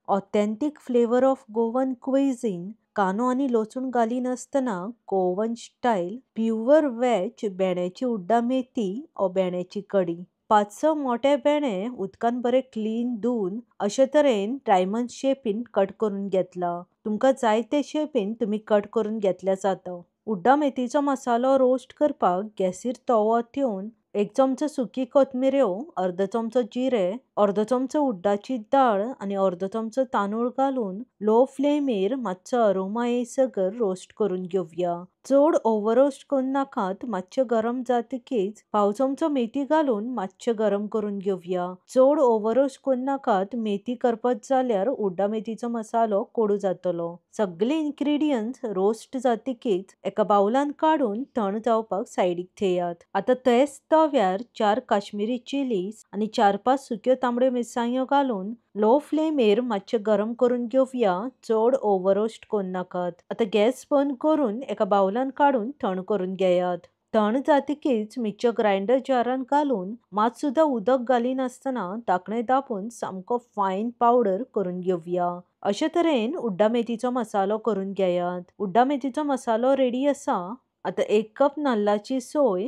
Authentic flavour of Goan cuisine. कानो आनी लसूण घालिनासतना गोवन स्टायल प्युअर वेज भेंड्याची उड्डां मेथी ओ भेंड्याची कडी. 5-6 मोठे भेंडे उदकान बरे क्लीन धुवन अशे तरेन डायमंड शेपीन कट करून घेतला. तुमकां जाय ते शेपीन तुम्ही कट करून घेतल्या जाता. उड्डां मेथीचो मसालो रोस्ट करपाक गॅसीर तवो ठेवून 1 चमचो सुकी कोथमिऱ्यो, अर्दो चमचो जिरे, अर्दो चमचो उड्डाची दाळ आनी अर्दो चमचो तांदूळ घालून लो फ्लेमीर मातसो अरोमा येयसगर रोस्ट करून घेवया. चड ओव्हर रोस्ट करून नाकात. मातशे गरम जातकीच पाव चमचो मेथी घालून मातशे गरम करून घेवया. चड ओव्हर रोस्ट करून नाकात. मेथी करपत जाल्यार उड्डां मेथीचो मसालो कोडू जातलो. सगळे इन्ग्रेडियंट्स रोस्ट जातकीच एका बाउलान काढून थंड जावपाक सायडीक थेयात. आता तेच तव्यार 4 काश्मीरी चिलीज आनी 4-5 सुक्यो तांबड्यो मिरसांग्यो घालून लो फ्लेमीर मातशे गरम करून घेवया. चड ओव्हर रोस्ट करून नाकात. आता गॅस बंद करून एका बाउलान काढून थंड करून घेयात. थंड जातकीच मिक्सर ग्राइंडर जारान घालून मात सुद्धा उदक घालिनासतना धाकणे दाबून सामको फायन पावडर करून घेवया. अशे तरेन उड्डां मेथीचो मसालो करून घेयात. उड्डां मेथीचो मसालो रेडी आसा. आता 1 कप नाल्लाची सोय,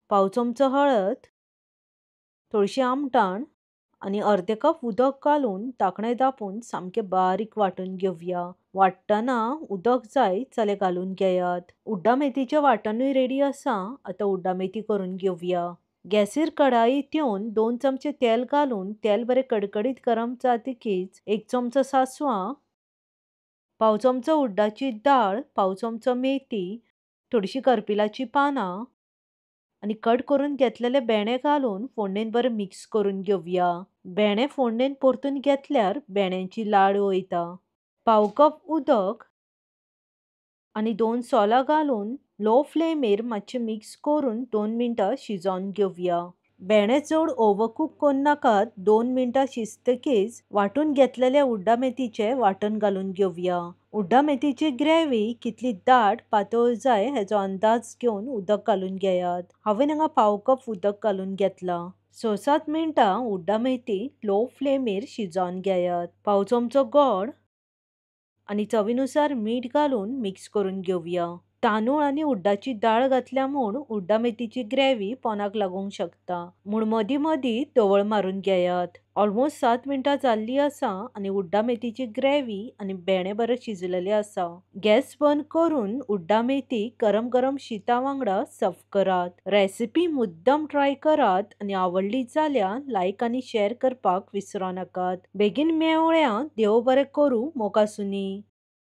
पाव चमचो हळद, थोडीशी आमटाण आनी अर्दे कप उदक घालून धाकणे दाबून सामके बारीक वांटून घेवया. वाट्टना उदक जाय जाल्यार घालून घेयात. उड्डां मेथीचे वांटणूय रेडी आसा. आता उड्डां मेथी करून घेवया. गॅसीर कढाई ठेवून 2 चमचे तेल घालून तेल बरे कडकडीत गरम जातकीच 1 चमचो सासवां, पाव चमचो उड्डाची दाळ, पाव चमचो मेथी, थोडीशी करपिलाची पानां आनी कट करून घेतलेले भेंडे घालून फोडणेन बरे मिक्स करून घेवया. भेंडे फोडणेन परतून घेतल्यार भेंड्यांची लाळ वयता. पाव कप उदक आनी 2 सोलां घालून लो फ्लेमीर मातशे मिक्स करून 2 मिनटां शिजोवन घेवया. भेंडे चड ओव्हरकूक करून नाकात. 2 मिनटां शिजतकीच वांटून घेतलेले उड्डां मेथीचे वांटण घालून घेवया. उड्डां मेथीची ग्रेव्ही कितली दाट पातळ जाय हेचो अंदाज घेवन उदक घालून घेयात. हांवें हांगा पाव कप उदक घालून घेतला. 6-7 मिनटां उड्डां मेथी लो फ्लेमीर शिजोवन घेयात. पाव चमचो गोड आनी चवीनुसार मीठ घालून मिक्स करून घेवया. तांदूळ आनी उड्डाची दाळ घातल्या म्हूण उड्डां मेथीची ग्रेव्ही पोनाक लागूंक शकता. म्हूण मदीं मदीं धवळ मारून घेयात. ऑलमोस्ट 7 मिनटां जाल्ली आसा आनी उड्डां मेथीची ग्रेव्ही आनी भेंडे बरे शिजलेले आसा. गॅस बंद करून उड्डां मेथी गरम गरम शीता वांगडा सर्व करात. रेसिपी मुद्दम ट्राय करात आनी आवडली जाल्यार लायक आनी शेअर करपाक विसरूं नाकात. बेगीन मेळुया. देव बरें करूं. मोगासुनी.